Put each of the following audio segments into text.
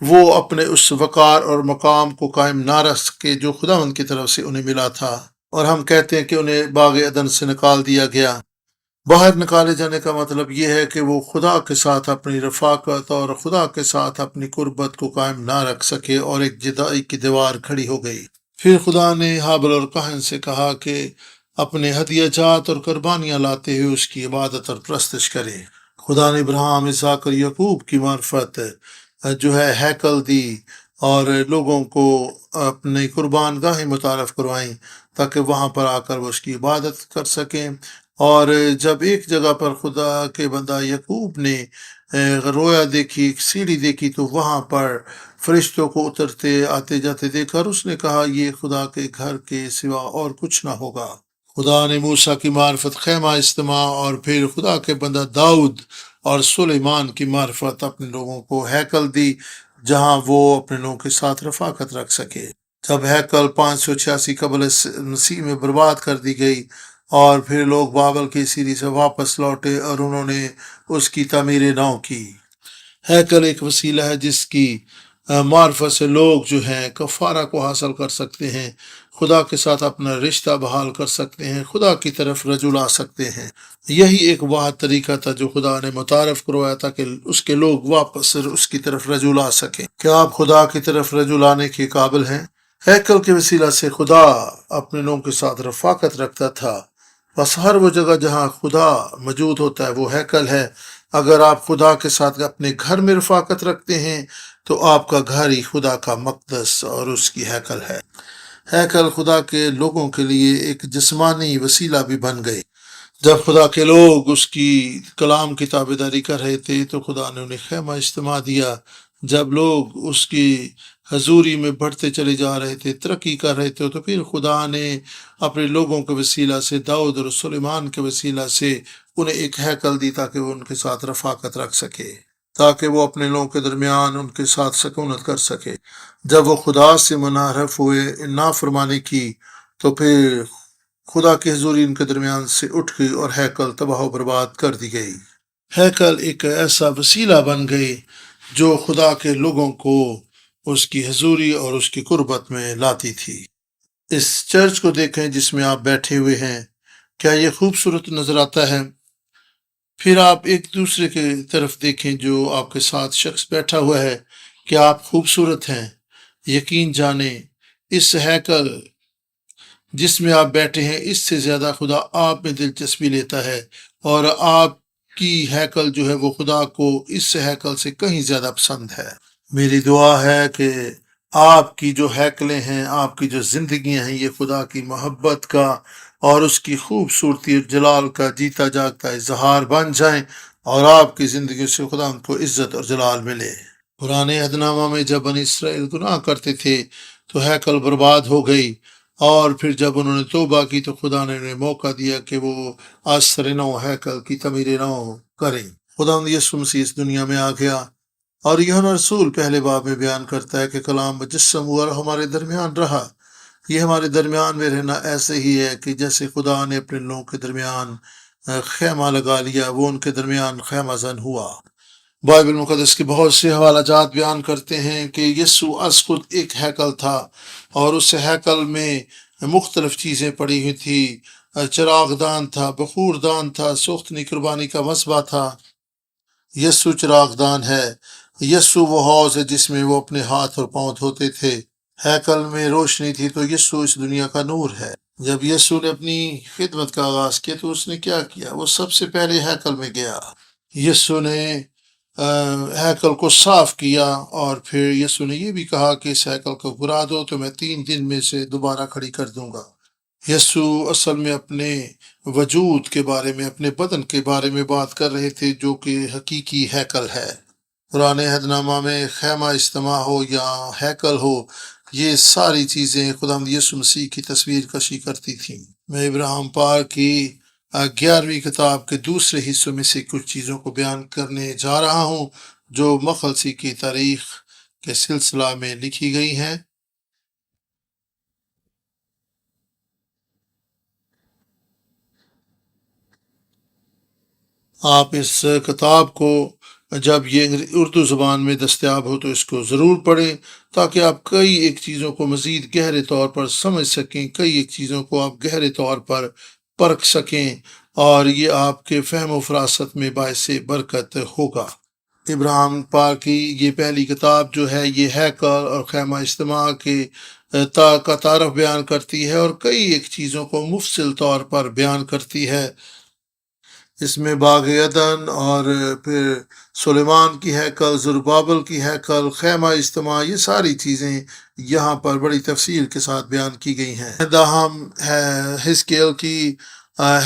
وہ اپنے اس وقار اور مقام کو قائم نہ رکھ سکے جو خداوند کی طرف سے انہیں ملا تھا، اور ہم کہتے ہیں کہ انہیں باغ عدن سے نکال دیا گیا۔ باہر نکالے جانے کا مطلب یہ ہے کہ وہ خدا کے ساتھ اپنی رفاقت اور خدا کے ساتھ اپنی قربت کو قائم نہ رکھ سکے، اور ایک جدائی کی دیوار کھڑی ہو گئی۔ پھر خدا نے حابل اور قاہن سے کہا کہ اپنے ہدیہ جات اور قربانیاں لاتے ہوئے اس کی عبادت اور پرستش کرے۔ خدا نے ابراہیم، اسحاق اور یعقوب کی معرفت جو ہے ہیکل دی، اور لوگوں کو اپنی قربان گاہیں متعارف کروائیں تاکہ وہاں پر آ کر وہ اس کی عبادت کر سکیں۔ اور جب ایک جگہ پر خدا کے بندہ یعقوب نے رویا دیکھی، ایک سیڑھی دیکھی، تو وہاں پر فرشتوں کو اترتے آتے جاتے دیکھا، اور اس نے کہا یہ خدا کے گھر کے سوا اور کچھ نہ ہوگا۔ خدا نے موسیٰ کی معرفت خیمہ اجتماع، اور پھر خدا کے بندہ داؤد اور سلیمان کی معرفت اپنے لوگوں کو ہیکل دی جہاں وہ اپنے لوگوں کے ساتھ رفاقت رکھ سکے۔ جب ہیکل 586 قبل مسیح میں برباد کر دی گئی، اور پھر لوگ بابل کی سیری سے واپس لوٹے اور انہوں نے اس کی تعمیر نو کی۔ ہیکل ایک وسیلہ ہے جس کی معرفت سے لوگ جو ہیں کفارہ کو حاصل کر سکتے ہیں، خدا کے ساتھ اپنا رشتہ بحال کر سکتے ہیں، خدا کی طرف رجوع لا سکتے ہیں۔ یہی ایک واحد طریقہ تھا جو خدا نے متعارف کروایا تھا کہ اس کے لوگ واپس اس کی طرف رجوع لا سکیں۔ کیا آپ خدا کی طرف رجوع لانے کے قابل ہیں؟ ہیکل کے وسیلہ سے خدا اپنے لوگوں کے ساتھ رفاقت رکھتا تھا۔ بس ہر وہ جگہ جہاں خدا موجود ہوتا ہے وہ ہیکل ہے۔ اگر آپ خدا کے ساتھ اپنے گھر میں رفاقت رکھتے ہیں تو آپ کا گھر ہی خدا کا مقدس اور اس کی ہیکل ہے۔ ہیکل خدا کے لوگوں کے لیے ایک جسمانی وسیلہ بھی بن گئی۔ جب خدا کے لوگ اس کی کلام کی تابعداری کر رہے تھے تو خدا نے انہیں خیمہ اجتماع دیا۔ جب لوگ اس کی حضوری میں بڑھتے چلے جا رہے تھے، ترقی کر رہے تھے، تو پھر خدا نے اپنے لوگوں کے وسیلہ سے، داؤد اور سلیمان کے وسیلہ سے انہیں ایک ہیکل دی تاکہ وہ ان کے ساتھ رفاقت رکھ سکے، تاکہ وہ اپنے لوگوں کے درمیان ان کے ساتھ سکونت کر سکے۔ جب وہ خدا سے منحرف ہوئے، نافرمانی کی، تو پھر خدا کی حضوری ان کے درمیان سے اٹھ گئی اور ہیکل تباہ و برباد کر دی گئی۔ ہیکل ایک ایسا وسیلہ بن گئی جو خدا کے لوگوں کو اس کی حضوری اور اس کی قربت میں لاتی تھی۔ اس چرچ کو دیکھیں جس میں آپ بیٹھے ہوئے ہیں، کیا یہ خوبصورت نظر آتا ہے؟ پھر آپ ایک دوسرے کی طرف دیکھیں جو آپ کے ساتھ شخص بیٹھا ہوا ہے، کیا آپ خوبصورت ہیں؟ یقین جانیں اس ہیکل جس میں آپ بیٹھے ہیں، اس سے زیادہ خدا آپ میں دلچسپی لیتا ہے، اور آپ کی ہیکل جو ہے وہ خدا کو اس ہیکل سے کہیں زیادہ پسند ہے۔ میری دعا ہے کہ آپ کی جو ہیکلیں ہیں، آپ کی جو زندگیاں ہیں، یہ خدا کی محبت کا اور اس کی خوبصورتی اور جلال کا جیتا جاگتا اظہار بن جائیں، اور آپ کی زندگی سے خدا ان کو عزت اور جلال ملے۔ پرانے عہد نامہ میں جب بنی اسرائیل گناہ کرتے تھے تو ہیکل برباد ہو گئی، اور پھر جب انہوں نے توبہ کی تو خدا نے انہیں موقع دیا کہ وہ آج سر نو ہیکل کی تعمیر نو کریں۔ خدا یسوع مسیح اس دنیا میں آ گیا، اور یوحنا رسول پہلے باب میں بیان کرتا ہے کہ کلام مجسم ہوا اور ہمارے درمیان رہا۔ یہ ہمارے درمیان میں رہنا ایسے ہی ہے کہ جیسے خدا نے اپنے لوگوں کے درمیان خیمہ لگا لیا، وہ ان کے درمیان خیمہ زن ہوا۔ بائبل مقدس کے بہت سے حوالہ جات بیان کرتے ہیں کہ یسوع از خود ایک ہیکل تھا، اور اس ہیکل میں مختلف چیزیں پڑی ہوئی تھی۔ چراغ دان تھا، بخور دان تھا، سوختنی قربانی کا مصباح تھا۔ یسوع چراغ دان ہے۔ یسوع وہ حوض ہے جس میں وہ اپنے ہاتھ اور پاؤں دھوتے تھے۔ ہیکل میں روشنی تھی تو یسوع اس دنیا کا نور ہے۔ جب یسوع نے اپنی خدمت کا آغاز کیا تو اس نے کیا کیا؟ وہ سب سے پہلے ہیکل میں گیا۔ یسوع نے ہیکل کو صاف کیا، اور پھر یسوع نے یہ بھی کہا کہ اس ہیکل کو گرا دو تو میں 3 دن میں سے دوبارہ کھڑی کر دوں گا۔ یسوع اصل میں اپنے وجود کے بارے میں، اپنے بدن کے بارے میں بات کر رہے تھے جو کہ حقیقی ہیکل ہے۔ پرانے عہد نامہ میں خیمہ اجتماع ہو یا ہیکل ہو، یہ ساری چیزیں خداوند یسوع مسیح کی تصویر کشی کرتی تھیں۔ میں ابراہیم پاک کی 11ویں کتاب کے دوسرے حصوں میں سے کچھ چیزوں کو بیان کرنے جا رہا ہوں جو مخلصی کی تاریخ کے سلسلہ میں لکھی گئی ہیں۔ آپ اس کتاب کو جب یہ اردو زبان میں دستیاب ہو تو اس کو ضرور پڑھیں، تاکہ آپ کئی ایک چیزوں کو مزید گہرے طور پر سمجھ سکیں، کئی ایک چیزوں کو آپ گہرے طور پر پرکھ سکیں، اور یہ آپ کے فہم و فراست میں باعث برکت ہوگا۔ ابراہیم پاک کی یہ پہلی کتاب جو ہے یہ ہیکل اور خیمہ اجتماع کے کا تعارف بیان کرتی ہے، اور کئی ایک چیزوں کو مفصل طور پر بیان کرتی ہے۔ اس میں باغ عدن اور پھر سلیمان کی ہیکل، زربابل کی ہیکل، خیمہ اجتماع، یہ ساری چیزیں یہاں پر بڑی تفصیل کے ساتھ بیان کی گئی ہیں۔ ہم حزقیل کی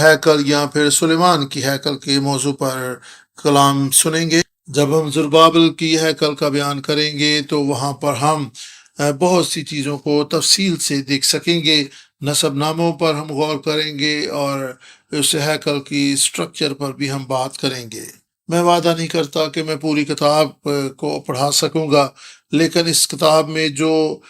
ہیکل یا پھر سلیمان کی ہیکل کے موضوع پر کلام سنیں گے۔ جب ہم زربابل کی ہیکل کا بیان کریں گے تو وہاں پر ہم بہت سی چیزوں کو تفصیل سے دیکھ سکیں گے، نسب ناموں پر ہم غور کریں گے، اور اس ہیکل کی سٹرکچر پر بھی ہم بات کریں گے۔ میں وعدہ نہیں کرتا کہ میں پوری کتاب کو پڑھا سکوں گا، لیکن اس کتاب میں جو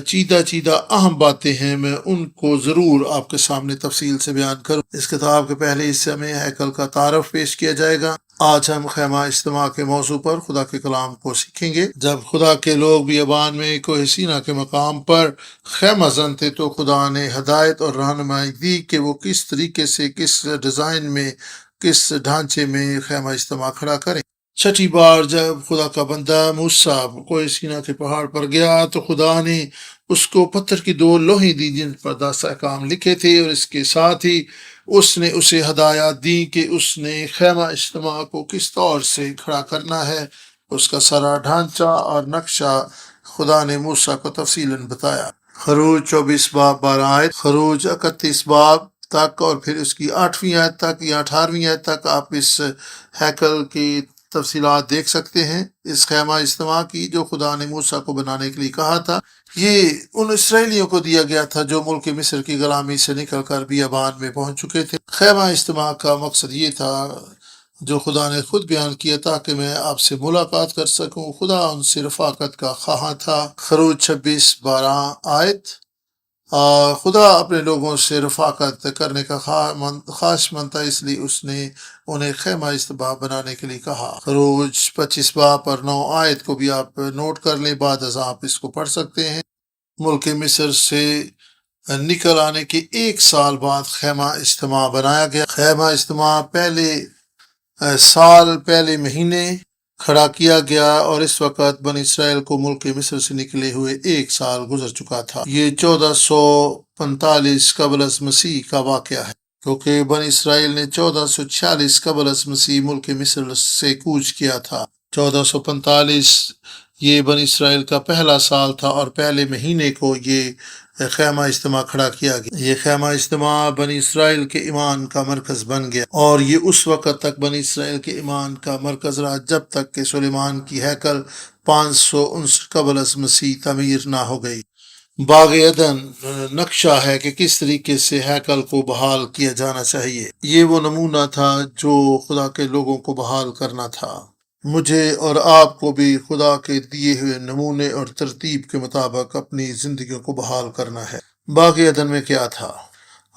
چیدہ اہم باتیں ہیں میں ان کو ضرور آپ کے سامنے تفصیل سے بیان کروں۔ اس کتاب کے پہلے حصے میں ہیکل کا تعارف پیش کیا جائے گا۔ آج ہم خیمہ اجتماع کے موضوع پر خدا کے کلام کو سیکھیں گے۔ جب خدا کے لوگ بیابان میں کوہ سینا کے مقام پر خیمہ زن تھے تو خدا نے ہدایت اور رہنمائی دی کہ وہ کس طریقے سے، کس ڈیزائن میں، کس ڈھانچے میں خیمہ اجتماع کھڑا کریں۔ چھٹی بار جب خدا کا بندہ موسیٰ کوہ سینا کے پہاڑ پر گیا تو خدا نے اس کو پتھر کی 2 لوہیں دی جن پر 10 احکام لکھے تھے، اور اس کے ساتھ ہی اس نے اسے ہدایات دی کہ اس نے خیمہ اجتماع کو کس طور سے کھڑا کرنا ہے۔ اس کا سارا ڈھانچہ اور نقشہ خدا نے موسیٰ کو تفصیلاً بتایا۔ خروج 24 باب 12 آیت، خروج 31 باب تک، اور پھر اس کی 8ویں آیت تک یا 18ویں آیت تک آپ اس ہیکل کی تفصیلات دیکھ سکتے ہیں، اس خیمہ اجتماع کی جو خدا نے موسیٰ کو بنانے کے لیے کہا تھا۔ یہ ان اسرائیلیوں کو دیا گیا تھا جو ملک مصر کی غلامی سے نکل کر بیابان میں پہنچ چکے تھے۔ خیمہ اجتماع کا مقصد یہ تھا جو خدا نے خود بیان کیا تاکہ میں آپ سے ملاقات کر سکوں۔ خدا ان سے رفاقت کا خواہاں تھا۔ خروج 26 12 آیت، خدا اپنے لوگوں سے رفاقت کرنے کا خواہشمند تھا، اس لیے اس نے انہیں خیمہ اجتماع بنانے کے لیے کہا۔ خروج 25 باب اور 9 آیت کو بھی آپ نوٹ کر لیں، بعد ازاں آپ اس کو پڑھ سکتے ہیں۔ ملک مصر سے نکل آنے کے 1 سال بعد خیمہ اجتماع بنایا گیا۔ خیمہ اجتماع پہلے سال، پہلے مہینے کھڑا کیا گیا، اور اس وقت بنی اسرائیل کو ملک مصر سے نکلے ہوئے 1 سال گزر چکا تھا۔ یہ 1445 قبل از مسیح کا واقعہ ہے، کیونکہ بنی اسرائیل نے 1446 قبل از مسیح ملک مصر سے کوچ کیا تھا۔ 1445 یہ بنی اسرائیل کا پہلا سال تھا، اور پہلے مہینے کو یہ خیمہ اجتماع کھڑا کیا گیا۔ یہ خیمہ اجتماع بنی اسرائیل کے ایمان کا مرکز بن گیا، اور یہ اس وقت تک بنی اسرائیل کے ایمان کا مرکز رہا جب تک کہ سلیمان کی ہیکل 559 قبل از مسیح تعمیر نہ ہو گئی۔ باغ عدن نقشہ ہے کہ کس طریقے سے ہیکل کو بحال کیا جانا چاہیے۔ یہ وہ نمونہ تھا جو خدا کے لوگوں کو بحال کرنا تھا۔ مجھے اور آپ کو بھی خدا کے دیے ہوئے نمونے اور ترتیب کے مطابق اپنی زندگیوں کو بحال کرنا ہے۔ باغ عدن میں کیا تھا؟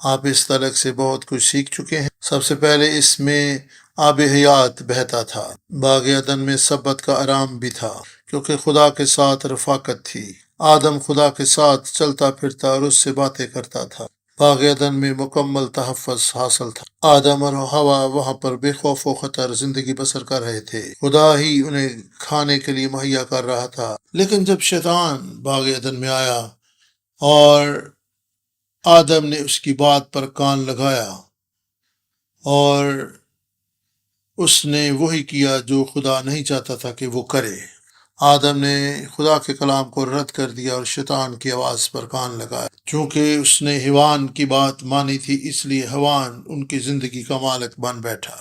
آپ اس تعلق سے بہت کچھ سیکھ چکے ہیں۔ سب سے پہلے اس میں آب حیات بہتا تھا۔ باغ عدن میں سبت کا آرام بھی تھا، کیونکہ خدا کے ساتھ رفاقت تھی۔ آدم خدا کے ساتھ چلتا پھرتا اور اس سے باتیں کرتا تھا۔ باغ عدن میں مکمل تحفظ حاصل تھا۔ آدم اور حوا وہاں پر بے خوف و خطر زندگی بسر کر رہے تھے۔ خدا ہی انہیں کھانے کے لیے مہیا کر رہا تھا۔ لیکن جب شیطان باغ عدن میں آیا اور آدم نے اس کی بات پر کان لگایا اور اس نے وہی کیا جو خدا نہیں چاہتا تھا کہ وہ کرے، آدم نے خدا کے کلام کو رد کر دیا اور شیطان کی آواز پر کان لگایا۔ چونکہ اس نے حیوان کی بات مانی تھی، اس لیے حیوان ان کی زندگی کا مالک بن بیٹھا۔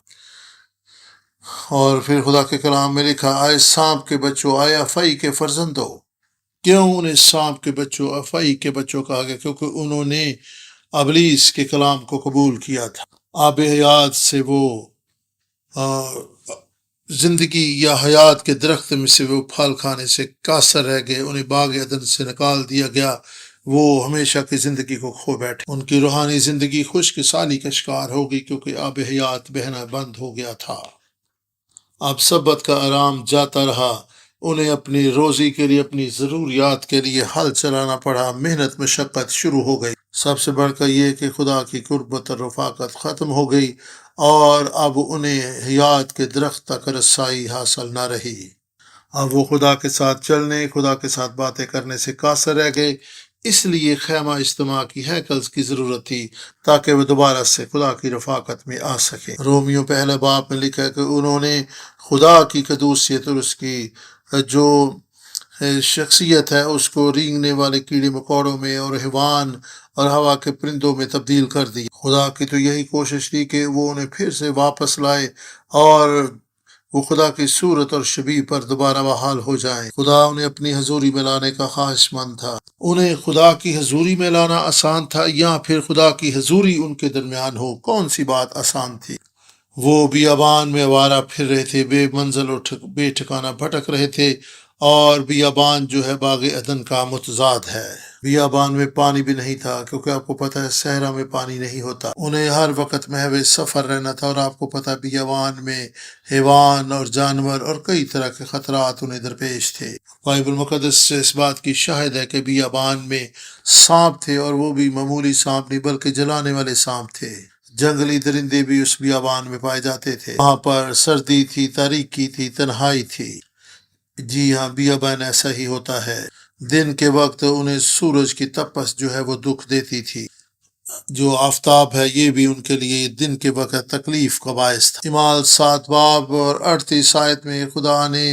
اور پھر خدا کے کلام میں لکھا، آئے سانپ کے بچوں، آئے افعی کے فرزندوں۔ کیوں انہیں سانپ کے بچوں، افعی کے بچوں کہا گیا؟ کیونکہ انہوں نے ابلیس کے کلام کو قبول کیا تھا۔ آب حیات سے وہ زندگی یا حیات کے درخت میں سے وہ پھل کھانے سے قاصر رہ گئے، انہیں باغ عدن سے نکال دیا گیا، وہ ہمیشہ کی زندگی کو کھو بیٹھے۔ ان کی روحانی زندگی خشک سالی کا شکار ہو گئی، کیونکہ آب حیات بہنا بند ہو گیا تھا۔ اب سبت کا آرام جاتا رہا، انہیں اپنی روزی کے لیے، اپنی ضروریات کے لیے ہل چلانا پڑا، محنت مشقت شروع ہو گئی۔ سب سے بڑھ کر یہ کہ خدا کی قربت اور رفاقت ختم ہو گئی اور اب انہیں حیات کے درخت تک رسائی حاصل نہ رہی۔ اب وہ خدا کے ساتھ چلنے، خدا کے ساتھ باتیں کرنے سے قاصر رہ گئے۔ اس لیے خیمہ اجتماع کی ہیکل کی ضرورت تھی تاکہ وہ دوبارہ سے خدا کی رفاقت میں آ سکے۔ رومیو پہلے باب میں لکھا ہے کہ انہوں نے خدا کی قدوسیت اور اس کی جو شخصیت ہے اس کو رینگنے والے کیڑے مکوڑوں میں اور حیوان اور ہوا کے پرندوں میں تبدیل کر دی۔ خدا کی تو یہی کوشش تھی کہ وہ انہیں پھر سے واپس لائے اور وہ خدا کی صورت اور شبیہ پر دوبارہ بحال ہو جائیں۔ خدا انہیں اپنی حضوری میں لانے کا خواہش مند تھا۔ انہیں خدا کی حضوری میں لانا آسان تھا یا پھر خدا کی حضوری ان کے درمیان ہو؟ کون سی بات آسان تھی؟ وہ بیابان میں آوارہ پھر رہے تھے، بے منزل اور بے ٹھکانہ بھٹک رہے تھے، اور بیابان جو ہے باغ عدن کا متضاد ہے۔ بیابان میں پانی بھی نہیں تھا، کیونکہ آپ کو پتہ ہے صحرا میں پانی نہیں ہوتا۔ انہیں ہر وقت محو سفر رہنا تھا، اور آپ کو پتہ ہے بیابان میں حیوان اور جانور اور کئی طرح کے خطرات انہیں درپیش تھے۔ بائبل مقدس سے اس بات کی شاہد ہے کہ بیابان میں سانپ تھے، اور وہ بھی معمولی سانپ نہیں بلکہ جلانے والے سانپ تھے۔ جنگلی درندے بھی اس بیابان میں پائے جاتے تھے۔ وہاں پر سردی تھی، تاریکی تھی، تنہائی تھی۔ جی ہاں، بیابان ایسا ہی ہوتا ہے۔ دن کے وقت انہیں سورج کی تپش جو ہے وہ دکھ دیتی تھی۔ جو آفتاب ہے یہ بھی ان کے لیے دن کے وقت تکلیف کا باعث تھا۔ اعمال 7 باب اور 38 آیت میں خدا نے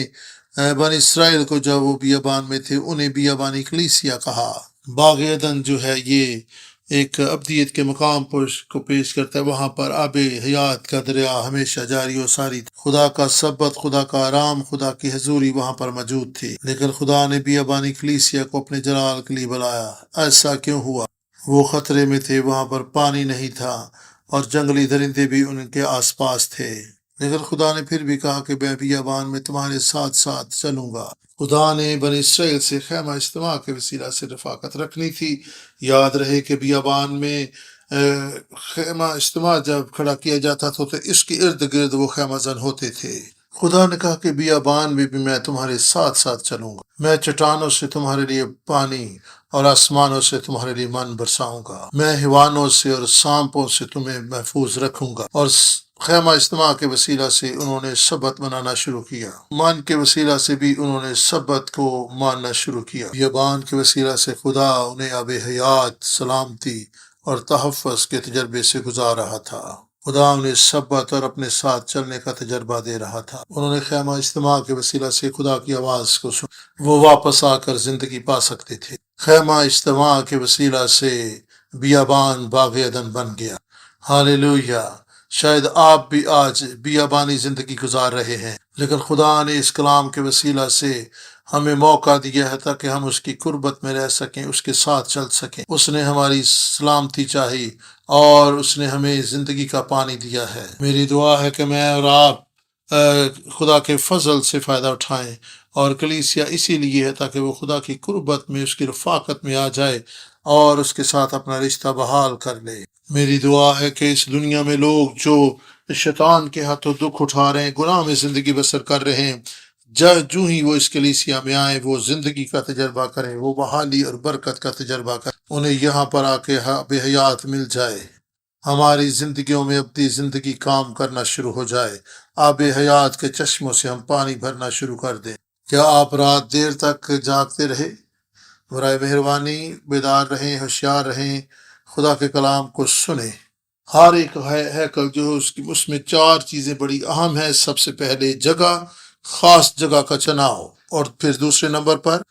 بنی اسرائیل کو جب وہ بیابان میں تھے انہیں بیابانی کلیسیا کہا۔ باغ عدن جو ہے یہ ایک ابدیت کے مقام کو پیش کرتا ہے۔ وہاں پر آب حیات کا دریا ہمیشہ جاری و ساری تھی۔ خدا کا سبت، خدا کا آرام، خدا کی حضوری وہاں پر موجود تھی۔ لیکن خدا نے بیابانی کلیسیا کو اپنے جلال کے لیے بلایا۔ ایسا کیوں ہوا؟ وہ خطرے میں تھے، وہاں پر پانی نہیں تھا، اور جنگلی درندے بھی ان کے آس پاس تھے۔ لیکن خدا نے پھر بھی کہا کہ میں بیابان میں تمہارے ساتھ ساتھ چلوں گا۔ خدا نے بنی اسرائیل سے خیمہ اجتماع کے وسیلہ سے رفاقت رکھنی تھی۔ یاد رہے کہ بیابان میں خیمہ اجتماع جب کھڑا کیا جاتا تھا تو اس کے ارد گرد وہ خیمہ زن ہوتے تھے۔ خدا نے کہا کہ بیابان میں بھی میں تمہارے ساتھ ساتھ چلوں گا۔ میں چٹانوں سے تمہارے لیے پانی اور آسمانوں سے تمہارے لیے من برساؤں گا۔ میں حیوانوں سے اور سانپوں سے تمہیں محفوظ رکھوں گا۔ اور خیمہ اجتماع کے وسیلہ سے انہوں نے سبت منانا شروع کیا۔ من کے وسیلہ سے بھی انہوں نے سبت کو ماننا شروع کیا۔ بیابان کے وسیلہ سے خدا انہیں آب حیات، سلامتی اور تحفظ کے تجربے سے گزار رہا تھا۔ خدا انہیں سبت اور اپنے ساتھ چلنے کا تجربہ دے رہا تھا۔ انہوں نے خیمہ اجتماع کے وسیلہ سے خدا کی آواز کو سنا، وہ واپس آ کر زندگی پا سکتے تھے۔ خیمہ اجتماع کے وسیلہ سے بیابان باغ عدن بن گیا۔ ہاللویا! شاید آپ بھی آج بیابانی زندگی گزار رہے ہیں، لیکن خدا نے اس کلام کے وسیلہ سے ہمیں موقع دیا ہے تاکہ ہم اس کی قربت میں رہ سکیں، اس کے ساتھ چل سکیں۔ اس نے ہماری سلامتی چاہی اور اس نے ہمیں زندگی کا پانی دیا ہے۔ میری دعا ہے کہ میں اور آپ خدا کے فضل سے فائدہ اٹھائیں، اور کلیسیا اسی لیے ہے تاکہ وہ خدا کی قربت میں، اس کی رفاقت میں آ جائے اور اس کے ساتھ اپنا رشتہ بحال کر لے۔ میری دعا ہے کہ اس دنیا میں لوگ جو شیطان کے ہاتھوں دکھ اٹھا رہے ہیں، گناہ میں زندگی بسر کر رہے ہیں، جو ہی وہ اس کلیسیا میں آئیں وہ زندگی کا تجربہ کریں، وہ بحالی اور برکت کا تجربہ کریں، انہیں یہاں پر آ کے آب حیات مل جائے، ہماری زندگیوں میں ابدی زندگی کام کرنا شروع ہو جائے، آب حیات کے چشموں سے ہم پانی بھرنا شروع کر دیں۔ کیا آپ رات دیر تک جاگتے رہے؟ برائے مہربانی بیدار رہیں، ہوشیار رہیں، خدا کے کلام کو سنیں۔ ہر ایک ہیکل جو ہے اس میں 4 چیزیں بڑی اہم ہیں۔ سب سے پہلے جگہ، خاص جگہ کا چناؤ، اور پھر دوسرے نمبر پر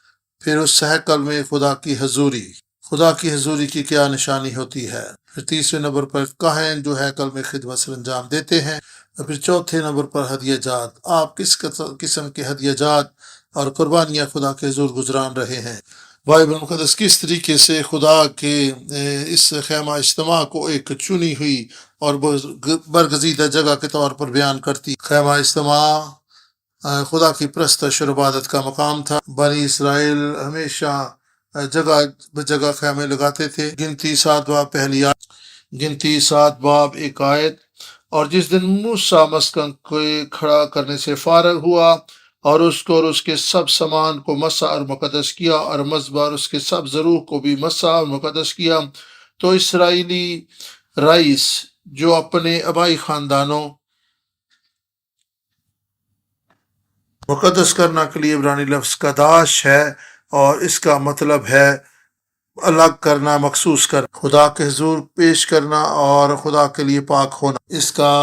پھر اس ہیکل میں خدا کی حضوری۔ خدا کی حضوری کی کیا نشانی ہوتی ہے؟ پھر تیسرے نمبر پر کاہن جو ہیکل میں خدمت سر انجام دیتے ہیں، اور پھر چوتھے نمبر پر ہدیہ جات۔ آپ کس قسم کے ہدیہ جات اور قربانیاں خدا کے حضور گزران رہے ہیں؟ بائبل مقدس کس طریقے سے خدا کے اس خیمہ اجتماع کو ایک چنی ہوئی اور برگزیدہ جگہ کے طور پر بیان کرتی؟ خیمہ اجتماع خدا کی پرستش اور عبادت کا مقام تھا۔ بنی اسرائیل ہمیشہ جگہ بجگہ خیمے لگاتے تھے۔ گنتی 7 باب 1 آیت، اور جس دن موسیٰ مسکن کو کھڑا کرنے سے فارغ ہوا اور اس کو اور اس کے سب سامان کو مسح اور مقدس کیا اور مذبح اور اس کے سب ضروع کو بھی مسح اور مقدس کیا، تو اسرائیلی رئیس جو اپنے آبائی خاندانوں مقدس کرنا کے لیے عبرانی لفظ قداش ہے، اور اس کا مطلب ہے الگ کرنا، مخصوص کرنا، خدا کے حضور پیش کرنا اور خدا کے لیے پاک ہونا۔ اس کا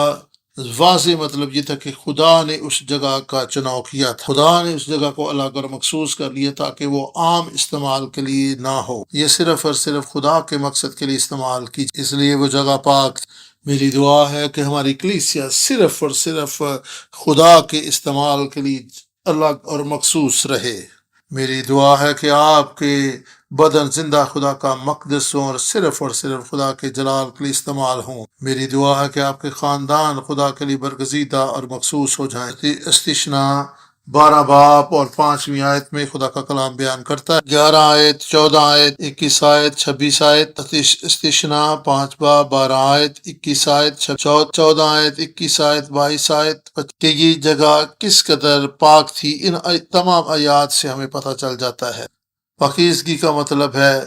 واضح مطلب یہ تھا کہ خدا نے اس جگہ کا چناؤ کیا تھا، خدا نے اس جگہ کو الگ اور مخصوص کر لیا تاکہ وہ عام استعمال کے لیے نہ ہو، یہ صرف اور صرف خدا کے مقصد کے لیے استعمال کی، اس لیے وہ جگہ پاک تھی۔ میری دعا ہے کہ ہماری کلیسیا صرف اور صرف خدا کے استعمال کے لیے الگ اور مخصوص رہے۔ میری دعا ہے کہ آپ کے بدن زندہ خدا کا مقدس ہوں اور صرف خدا کے جلال کے لیے استعمال ہوں۔ میری دعا ہے کہ آپ کے خاندان خدا کے لیے برگزیدہ اور مخصوص ہو جائیں۔ استثنا 12 باب اور 5ویں آیت میں خدا کا کلام بیان کرتا ہے، 11 آیت، 14 آیت، 21 آیت، 26 آیت۔ استثنا 5 باب، 12 آیت، 21 آیت، 14 آیت، 21 آیت، 22 آیت کہ یہ جگہ کس قدر پاک تھی، ان تمام آیات سے ہمیں پتہ چل جاتا ہے۔ پاکیزگی کا مطلب ہے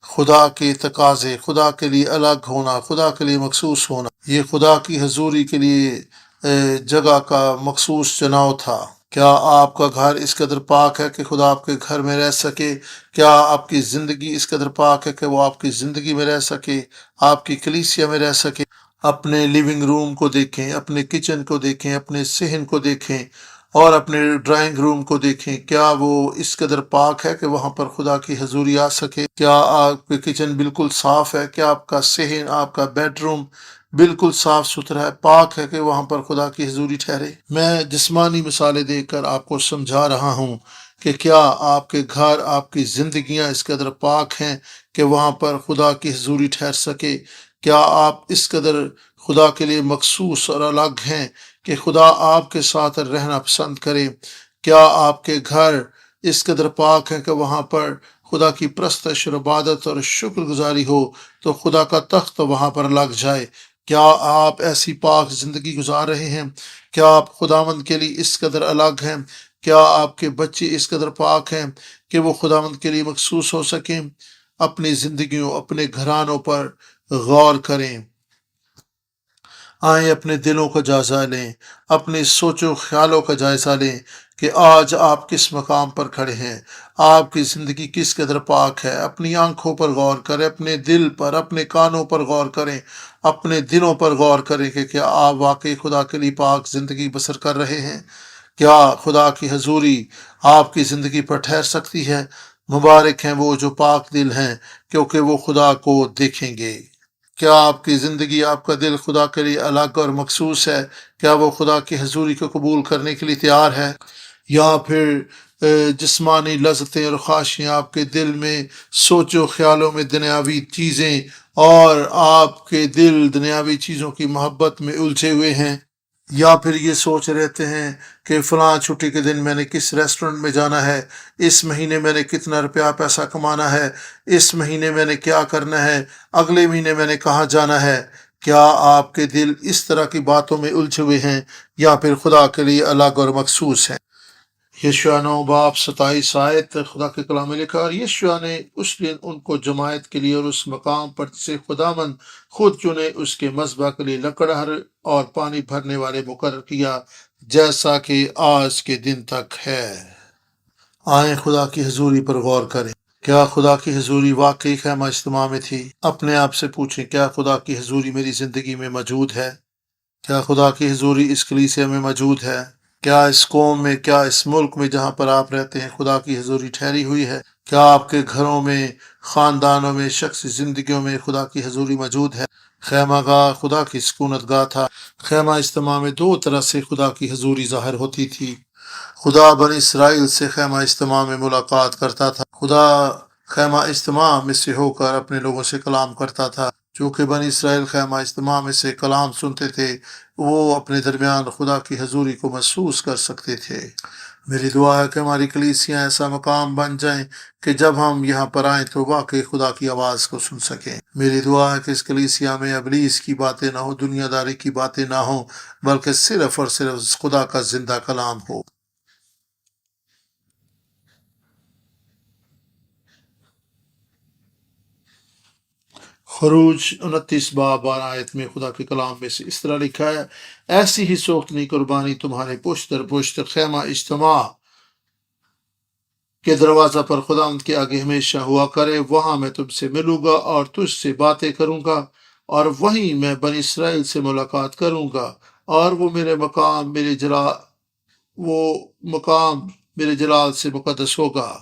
خدا کے تقاضے، خدا کے لیے الگ ہونا، خدا کے لیے مخصوص ہونا۔ یہ خدا کی حضوری کے لیے جگہ کا مخصوص چناؤ تھا۔ کیا آپ کا گھر اس قدر پاک ہے کہ خدا آپ کے گھر میں رہ سکے؟ کیا آپ کی زندگی اس قدر پاک ہے کہ وہ آپ کی زندگی میں رہ سکے، آپ کی کلیسیا میں رہ سکے؟ اپنے لیونگ روم کو دیکھیں، اپنے کچن کو دیکھیں، اپنے صحن کو دیکھیں اور اپنے ڈرائنگ روم کو دیکھیں، کیا وہ اس قدر پاک ہے کہ وہاں پر خدا کی حضوری آ سکے؟ کیا آپ کے کچن بالکل صاف ہے؟ کیا آپ کا صحن، آپ کا بیڈ روم بالکل صاف ستھرا ہے، پاک ہے کہ وہاں پر خدا کی حضوری ٹھہرے؟ میں جسمانی مثالیں دے کر آپ کو سمجھا رہا ہوں کہ کیا آپ کے گھر، آپ کی زندگیاں اس قدر پاک ہیں کہ وہاں پر خدا کی حضوری ٹھہر سکے؟ کیا آپ اس قدر خدا کے لیے مخصوص اور الگ ہیں کہ خدا آپ کے ساتھ رہنا پسند کرے؟ کیا آپ کے گھر اس قدر پاک ہیں کہ وہاں پر خدا کی پرستش اور عبادت اور شکر گزاری ہو تو خدا کا تخت وہاں پر لگ جائے؟ کیا آپ ایسی پاک زندگی گزار رہے ہیں؟ کیا آپ خداوند کے لیے اس قدر الگ ہیں؟ کیا آپ کے بچے اس قدر پاک ہیں کہ وہ خداوند کے لیے مخصوص ہو سکیں؟ اپنی زندگیوں، اپنے گھرانوں پر غور کریں، آئیں اپنے دلوں کا جائزہ لیں، اپنے سوچ و خیالوں کا جائزہ لیں کہ آج آپ کس مقام پر کھڑے ہیں، آپ کی زندگی کس قدر پاک ہے۔ اپنی آنکھوں پر غور کریں، اپنے دل پر، اپنے کانوں پر غور کریں، اپنے دلوں پر غور کریں کہ کیا آپ واقعی خدا کے لیے پاک زندگی بسر کر رہے ہیں؟ کیا خدا کی حضوری آپ کی زندگی پر ٹھہر سکتی ہے؟ مبارک ہیں وہ جو پاک دل ہیں کیونکہ وہ خدا کو دیکھیں گے۔ کیا آپ کی زندگی، آپ کا دل خدا کے لیے الگ اور مخصوص ہے؟ کیا وہ خدا کی حضوری کو قبول کرنے کے لیے تیار ہے؟ یا پھر جسمانی لذتیں اور خواہشیں آپ کے دل میں، سوچ و خیالوں میں دنیاوی چیزیں، اور آپ کے دل دنیاوی چیزوں کی محبت میں الجھے ہوئے ہیں؟ یا پھر یہ سوچ رہتے ہیں کہ فلاں چھٹی کے دن میں نے کس ریسٹورنٹ میں جانا ہے، اس مہینے میں نے کتنا روپیہ پیسہ کمانا ہے، اس مہینے میں نے کیا کرنا ہے، اگلے مہینے میں نے کہاں جانا ہے؟ کیا آپ کے دل اس طرح کی باتوں میں الجھے ہوئے ہیں یا پھر خدا کے لیے الگ اور مخصوص ہیں؟ یشوع 9 باب 27 آیت خدا کے کلام میں لکھا، اور یشوع نے اس دن ان کو جماعت کے لیے اور اس مقام پر جسے خداوند خود چنے اس کے مذبح کے لیے لکڑہر اور پانی بھرنے والے مقرر کیا، جیسا کہ آج کے دن تک ہے۔ آئیں خدا کی حضوری پر غور کریں۔ کیا خدا کی حضوری واقعی خیمہ اجتماع میں تھی؟ اپنے آپ سے پوچھیں، کیا خدا کی حضوری میری زندگی میں موجود ہے؟ کیا خدا کی حضوری اس کلیسیا میں موجود ہے؟ کیا اس قوم میں، کیا اس ملک میں جہاں پر آپ رہتے ہیں خدا کی حضوری ٹھہری ہوئی ہے؟ کیا آپ کے گھروں میں، خاندانوں میں، شخصی زندگیوں میں خدا کی حضوری موجود ہے؟ خیمہ گاہ خدا کی سکونت گاہ تھا۔ خیمہ اجتماع میں 2 طرح سے خدا کی حضوری ظاہر ہوتی تھی۔ خدا بنی اسرائیل سے خیمہ اجتماع میں ملاقات کرتا تھا۔ خدا خیمہ اجتماع میں سے ہو کر اپنے لوگوں سے کلام کرتا تھا۔ چونکہ بنی اسرائیل خیمہ اجتماع میں سے کلام سنتے تھے، وہ اپنے درمیان خدا کی حضوری کو محسوس کر سکتے تھے۔ میری دعا ہے کہ ہماری کلیسیاں ایسا مقام بن جائیں کہ جب ہم یہاں پر آئیں تو واقعی خدا کی آواز کو سن سکیں۔ میری دعا ہے کہ اس کلیسیا میں ابلیس کی باتیں نہ ہو، دنیا داری کی باتیں نہ ہوں، بلکہ صرف اور صرف خدا کا زندہ کلام ہو۔ خروج 29 باب 12 آیت میں خدا کے کلام میں سے اس طرح لکھا ہے، ایسی ہی سوختنی قربانی تمہارے پشت در پشت خیمہ اجتماع کے دروازہ پر خدا ان کے آگے ہمیشہ ہوا کرے، وہاں میں تم سے ملوں گا اور تجھ سے باتیں کروں گا، اور وہیں میں بنی اسرائیل سے ملاقات کروں گا، اور وہ مقام میرے جلال سے مقدس ہوگا۔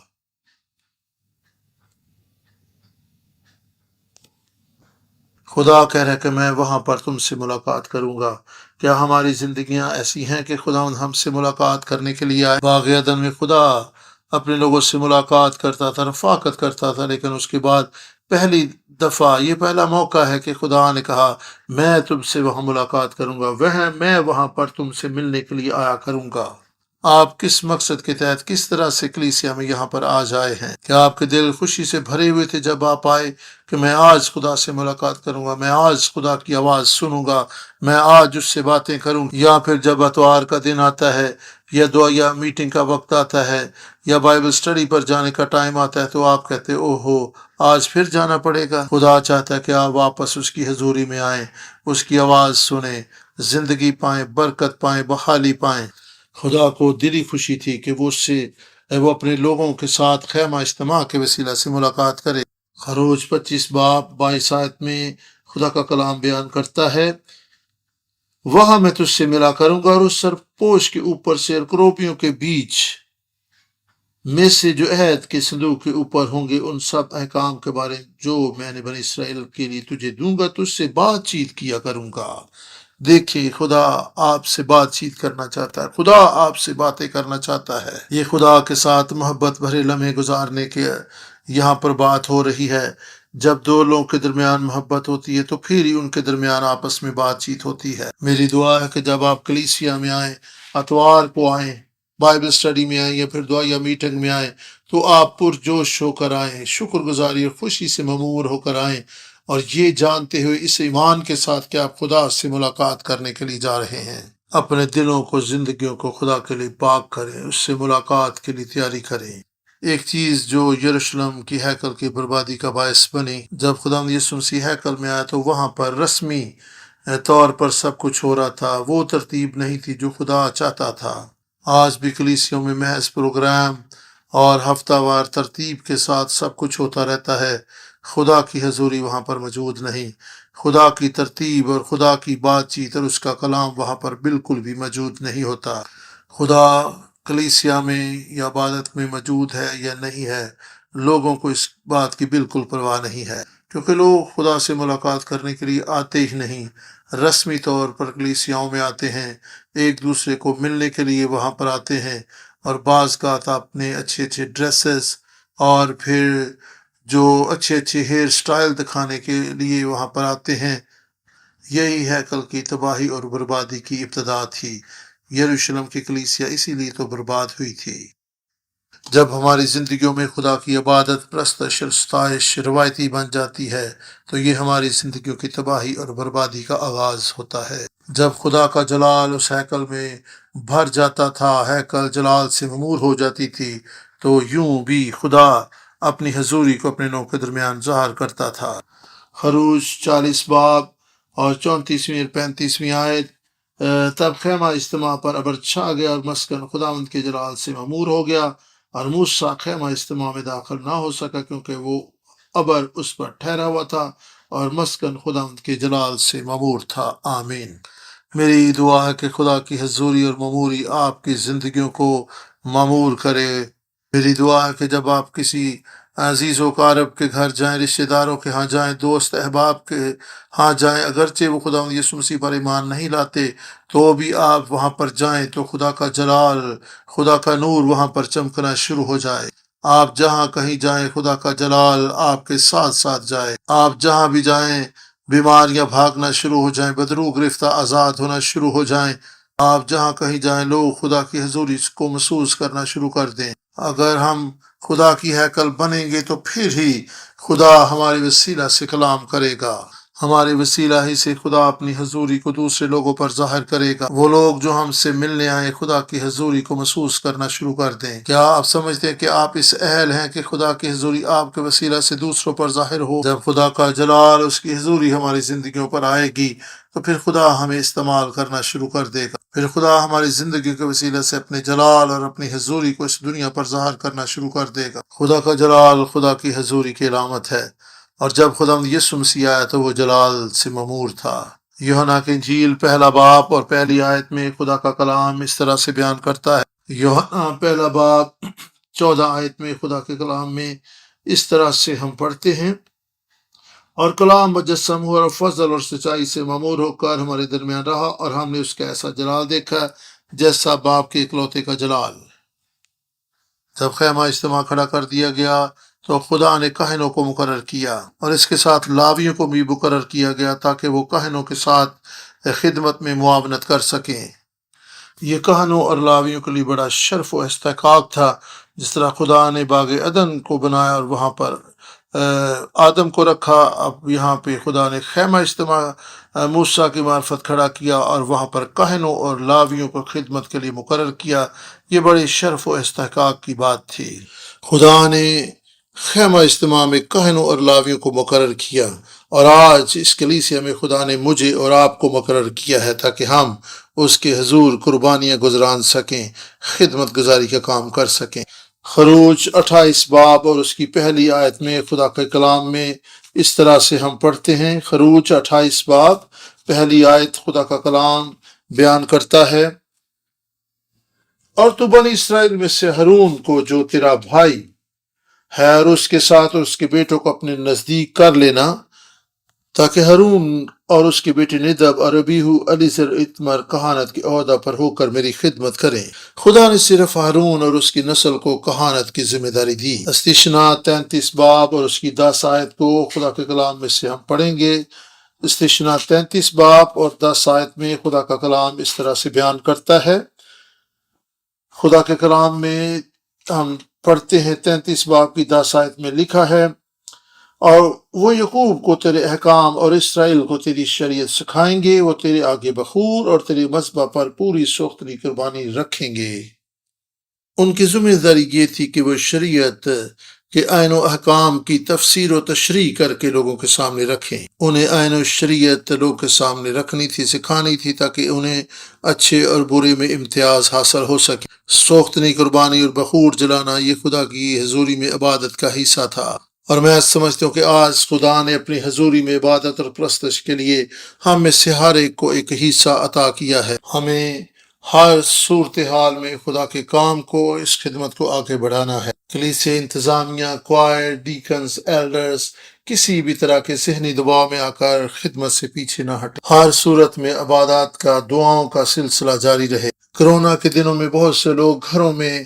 خدا کہہ رہا ہے کہ میں وہاں پر تم سے ملاقات کروں گا۔ کیا ہماری زندگیاں ایسی ہیں کہ خدا ہم سے ملاقات کرنے کے لیے آئے؟ باغ عدن میں خدا اپنے لوگوں سے ملاقات کرتا تھا، رفاقت کرتا تھا، لیکن اس کے بعد پہلی دفعہ یہ پہلا موقع ہے کہ خدا نے کہا میں تم سے وہاں ملاقات کروں گا، میں وہاں پر تم سے ملنے کے لیے آیا کروں گا۔ آپ کس مقصد کے تحت کس طرح سے کلیسیا میں یہاں پر آج آئے ہیں؟ کیا آپ کے دل خوشی سے بھرے ہوئے تھے جب آپ آئے کہ میں آج خدا سے ملاقات کروں گا، میں آج خدا کی آواز سنوں گا، میں آج اس سے باتیں کروں گا؟ یا پھر جب اتوار کا دن آتا ہے یا دعا یا میٹنگ کا وقت آتا ہے یا بائبل سٹڈی پر جانے کا ٹائم آتا ہے تو آپ کہتے او ہو آج پھر جانا پڑے گا؟ خدا چاہتا ہے کہ آپ واپس اس کی حضوری میں آئیں، اس کی آواز سنیں، زندگی پائیں، برکت پائیں، بحالی پائیں۔ خدا کو دلی خوشی تھی کہ وہ اپنے لوگوں کے ساتھ خیمہ اجتماع کے وسیلہ سے ملاقات کرے۔ خروج 25 باب 22 آیت میں خدا کا کلام بیان کرتا ہے، وہاں میں تجھ سے ملا کروں گا، اور اس سرپوش کے اوپر سے کروپیوں کے بیچ میں سے جو عہد کے صندوق کے اوپر ہوں گے ان سب احکام کے بارے جو میں نے بنی اسرائیل کے لیے تجھے دوں گا، تجھ سے بات چیت کیا کروں گا۔ دیکھیں خدا آپ سے بات چیت کرنا چاہتا ہے، خدا آپ سے باتیں کرنا چاہتا ہے۔ یہ خدا کے ساتھ محبت بھرے لمحے گزارنے کے یہاں پر بات ہو رہی ہے۔ جب دو لوگوں کے درمیان محبت ہوتی ہے تو پھر ہی ان کے درمیان آپس میں بات چیت ہوتی ہے۔ میری دعا ہے کہ جب آپ کلیسیا میں آئیں، اتوار کو آئیں، بائبل سٹڈی میں آئیں یا پھر دعا یا میٹنگ میں آئیں تو آپ پرجوش ہو کر آئیں، شکر گزاری اور خوشی سے ممور ہو کر آئیں، اور یہ جانتے ہوئے اس ایمان کے ساتھ کہ آپ خدا سے ملاقات کرنے کے لیے جا رہے ہیں۔ اپنے دلوں کو، زندگیوں کو خدا کے لیے پاک کریں، اس سے ملاقات کے لیے تیاری کریں۔ ایک چیز جو یروشلم کی ہیکل کی بربادی کا باعث بنی، جب خدا یسوع مسیح ہیکل میں آیا تو وہاں پر رسمی طور پر سب کچھ ہو رہا تھا، وہ ترتیب نہیں تھی جو خدا چاہتا تھا۔ آج بھی کلیسیوں میں محض پروگرام اور ہفتہ وار ترتیب کے ساتھ سب کچھ ہوتا رہتا ہے، خدا کی حضوری وہاں پر موجود نہیں، خدا کی ترتیب اور خدا کی بات چیت اور اس کا کلام وہاں پر بالکل بھی موجود نہیں ہوتا۔ خدا کلیسیا میں یا عبادت میں موجود ہے یا نہیں ہے، لوگوں کو اس بات کی بالکل پرواہ نہیں ہے، کیونکہ لوگ خدا سے ملاقات کرنے کے لیے آتے ہی نہیں، رسمی طور پر کلیسیاؤں میں آتے ہیں، ایک دوسرے کو ملنے کے لیے وہاں پر آتے ہیں، اور بعض کا اپنے اچھے اچھے ڈریسز اور پھر جو اچھے اچھے ہیئر سٹائل دکھانے کے لیے وہاں پر آتے ہیں۔ یہی ہیکل کی تباہی اور بربادی کی ابتدا تھی۔ یروشلم کی کلیسیا اسی لیے تو برباد ہوئی تھی۔ جب ہماری زندگیوں میں خدا کی عبادت، پرستش اور ستائش روایتی بن جاتی ہے تو یہ ہماری زندگیوں کی تباہی اور بربادی کا آغاز ہوتا ہے۔ جب خدا کا جلال اس ہیکل میں بھر جاتا تھا، ہیکل جلال سے معمور ہو جاتی تھی، تو یوں بھی خدا اپنی حضوری کو اپنے لوگوں کے درمیان ظاہر کرتا تھا۔ خروج 40 باب اور 34ویں اور 35ویں آیت، تب خیمہ اجتماع پر ابر چھا گیا اور مسکن خداوند کے جلال سے معمور ہو گیا، اور موسیٰ خیمہ اجتماع میں داخل نہ ہو سکا کیونکہ وہ ابر اس پر ٹھہرا ہوا تھا اور مسکن خداوند کے جلال سے معمور تھا۔ آمین۔ میری دعا ہے کہ خدا کی حضوری اور معموری آپ کی زندگیوں کو معمور کرے۔ میری دعا ہے کہ جب آپ کسی عزیز و اقارب کے گھر جائیں، رشتہ داروں کے ہاں جائیں، دوست احباب کے ہاں جائیں، اگرچہ وہ خدا یسوع مسیح پر ایمان نہیں لاتے تو بھی آپ وہاں پر جائیں تو خدا کا جلال، خدا کا نور وہاں پر چمکنا شروع ہو جائے۔ آپ جہاں کہیں جائیں خدا کا جلال آپ کے ساتھ ساتھ جائے۔ آپ جہاں بھی جائیں بیماریاں بھاگنا شروع ہو جائیں، بدروح گرفتہ آزاد ہونا شروع ہو جائیں۔ آپ جہاں کہیں جائیں لوگ خدا کی حضوری کو محسوس کرنا شروع کر دیں۔ اگر ہم خدا کی ہیکل بنیں گے تو پھر ہی خدا ہمارے وسیلہ سے کلام کرے گا۔ ہمارے وسیلہ ہی سے خدا اپنی حضوری کو دوسرے لوگوں پر ظاہر کرے گا۔ وہ لوگ جو ہم سے ملنے آئے خدا کی حضوری کو محسوس کرنا شروع کر دیں۔ کیا آپ سمجھتے ہیں کہ آپ اس اہل ہیں کہ خدا کی حضوری آپ کے وسیلہ سے دوسروں پر ظاہر ہو؟ جب خدا کا جلال، اس کی حضوری ہماری زندگیوں پر آئے گی تو پھر خدا ہمیں استعمال کرنا شروع کر دے گا۔ پھر خدا ہماری زندگی کے وسیلہ سے اپنے جلال اور اپنی حضوری کو اس دنیا پر ظاہر کرنا شروع کر دے گا۔ خدا کا جلال خدا کی حضوری کی علامت ہے، اور جب خداوند یسوع مسیح آیا تو وہ جلال سے ممور تھا۔ یوحنا کی انجیل پہلا باب اور پہلی آیت میں خدا کا کلام اس طرح سے بیان کرتا ہے۔ یوحنا پہلا باب 14 آیت میں خدا کے کلام میں اس طرح سے ہم پڑھتے ہیں، اور کلام مجسم ہوا اور فضل اور سچائی سے ممور ہو کر ہمارے درمیان رہا، اور ہم نے اس کا ایسا جلال دیکھا جیسا باپ کے اکلوتے کا جلال۔ جب خیمہ اجتماع کھڑا کر دیا گیا تو خدا نے کاہنوں کو مقرر کیا، اور اس کے ساتھ لاویوں کو بھی مقرر کیا گیا تاکہ وہ کاہنوں کے ساتھ خدمت میں معاونت کر سکیں۔ یہ کاہنوں اور لاویوں کے لیے بڑا شرف و استحقاق تھا۔ جس طرح خدا نے باغ عدن کو بنایا اور وہاں پر آدم کو رکھا، اب یہاں پہ خدا نے خیمہ اجتماع موسیٰ کی معرفت کھڑا کیا اور وہاں پر کاہنوں اور لاویوں کو خدمت کے لیے مقرر کیا۔ یہ بڑے شرف و استحقاق کی بات تھی۔ خدا نے خیمہ اجتماع میں کاہنوں اور لاویوں کو مقرر کیا، اور آج اس کلیسیا میں خدا نے مجھے اور آپ کو مقرر کیا ہے تاکہ ہم اس کے حضور قربانیاں گزران سکیں، خدمت گزاری کا کام کر سکیں۔ خروج 28 باب اور اس کی پہلی آیت میں خدا کے کلام میں اس طرح سے ہم پڑھتے ہیں۔ خروج 28 باب پہلی آیت خدا کا کلام بیان کرتا ہے، اور تو بنی اسرائیل میں سے ہارون کو جو تیرا بھائی ہے اور اس کے ساتھ اور اس کے بیٹوں کو اپنے نزدیک کر لینا، تاکہ ہارون اور اس کے بیٹے ندب اور ابیہو الیعزر اتمر کہانت کے عہدہ پر ہو کر میری خدمت کریں۔ خدا نے صرف ہارون اور اس کی نسل کو کہانت کی ذمہ داری دی۔ استثناء 33 باب اور اس کی 10 آیت کو خدا کے کلام میں سے ہم پڑھیں گے۔ استثناء 33 باب اور 10 آیت میں خدا کا کلام اس طرح سے بیان کرتا ہے۔ خدا کے کلام میں ہم پڑھتے ہیں 33 باب کی 10 آیت میں لکھا ہے، اور وہ یعقوب کو تیرے احکام اور اسرائیل کو تیری شریعت سکھائیں گے، وہ تیرے آگے بخور اور تیرے مذبح پر پوری سوختنی قربانی رکھیں گے۔ ان کی ذمہ داری یہ تھی کہ وہ شریعت کے آئین و احکام کی تفسیر و تشریح کر کے لوگوں کے سامنے رکھیں۔ انہیں آئین و شریعت لوگوں کے سامنے رکھنی تھی، سکھانی تھی، تاکہ انہیں اچھے اور برے میں امتیاز حاصل ہو سکے۔ سوختنی قربانی اور بخور جلانا یہ خدا کی حضوری میں عبادت کا حصہ تھا، اور میں سمجھتا ہوں کہ آج خدا نے اپنی حضوری میں عبادت اور پرستش کے لیے ہم میں سے ہر ایک کو ایک حصہ عطا کیا ہے۔ ہمیں ہر صورتحال میں خدا کے کام کو، اس خدمت کو آگے بڑھانا ہے۔ کلیسیا انتظامیہ، کوائر، ڈیکنز، ایلڈرز کسی بھی طرح کے ذہنی دباؤ میں آ کر خدمت سے پیچھے نہ ہٹے۔ ہر صورت میں عبادات کا، دعاؤں کا سلسلہ جاری رہے۔ کرونا کے دنوں میں بہت سے لوگ گھروں میں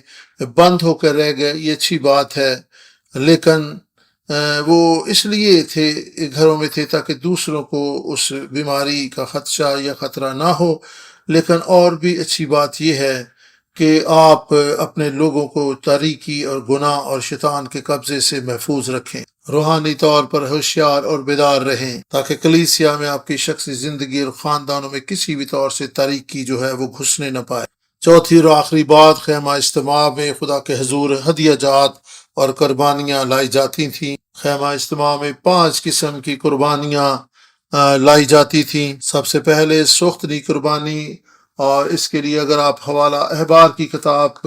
بند ہو کر رہ گئے، یہ اچھی بات ہے، لیکن وہ اس لیے تھے گھروں میں تھے تاکہ دوسروں کو اس بیماری کا خدشہ یا خطرہ نہ ہو، لیکن اور بھی اچھی بات یہ ہے کہ آپ اپنے لوگوں کو تاریکی اور گناہ اور شیطان کے قبضے سے محفوظ رکھیں، روحانی طور پر ہوشیار اور بیدار رہیں، تاکہ کلیسیا میں آپ کی شخصی زندگی اور خاندانوں میں کسی بھی طور سے تاریکی جو ہے وہ گھسنے نہ پائے۔ چوتھی اور آخری بات، خیمہ اجتماع میں خدا کے حضور ہدیہ جات اور قربانیاں لائی جاتی تھیں۔ خیمہ اجتماع میں 5 قسم کی قربانیاں لائی جاتی تھیں۔ سب سے پہلے سوختنی قربانی، اور اس کے لیے اگر آپ حوالہ احبار کی کتاب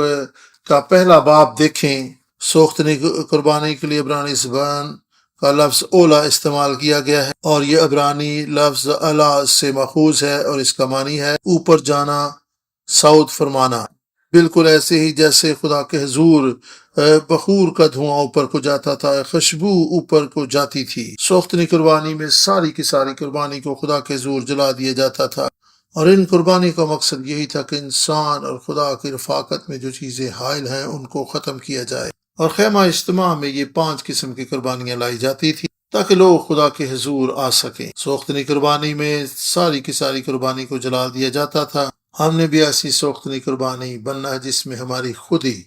کا پہلا باب دیکھیں، سوختنی قربانی کے لیے عبرانی زبان کا لفظ اولا استعمال کیا گیا ہے، اور یہ عبرانی لفظ الا سے ماخوذ ہے، اور اس کا معنی ہے اوپر جانا، صعود فرمانا، بالکل ایسے ہی جیسے خدا کے حضور بخور کا دھواں اوپر کو جاتا تھا، خوشبو اوپر کو جاتی تھی۔ سوختنی قربانی میں ساری کی ساری قربانی کو خدا کے حضور جلا دیا جاتا تھا، اور ان قربانی کا مقصد یہی تھا کہ انسان اور خدا کی رفاقت میں جو چیزیں حائل ہیں ان کو ختم کیا جائے۔ اور خیمہ اجتماع میں یہ 5 قسم کی قربانیاں لائی جاتی تھی تاکہ لوگ خدا کے حضور آ سکیں۔ سوختنی قربانی میں ساری کی ساری قربانی کو جلا دیا جاتا تھا۔ ہم نے بھی ایسی سوختنی قربانی بننا ہے جس میں ہماری خودی،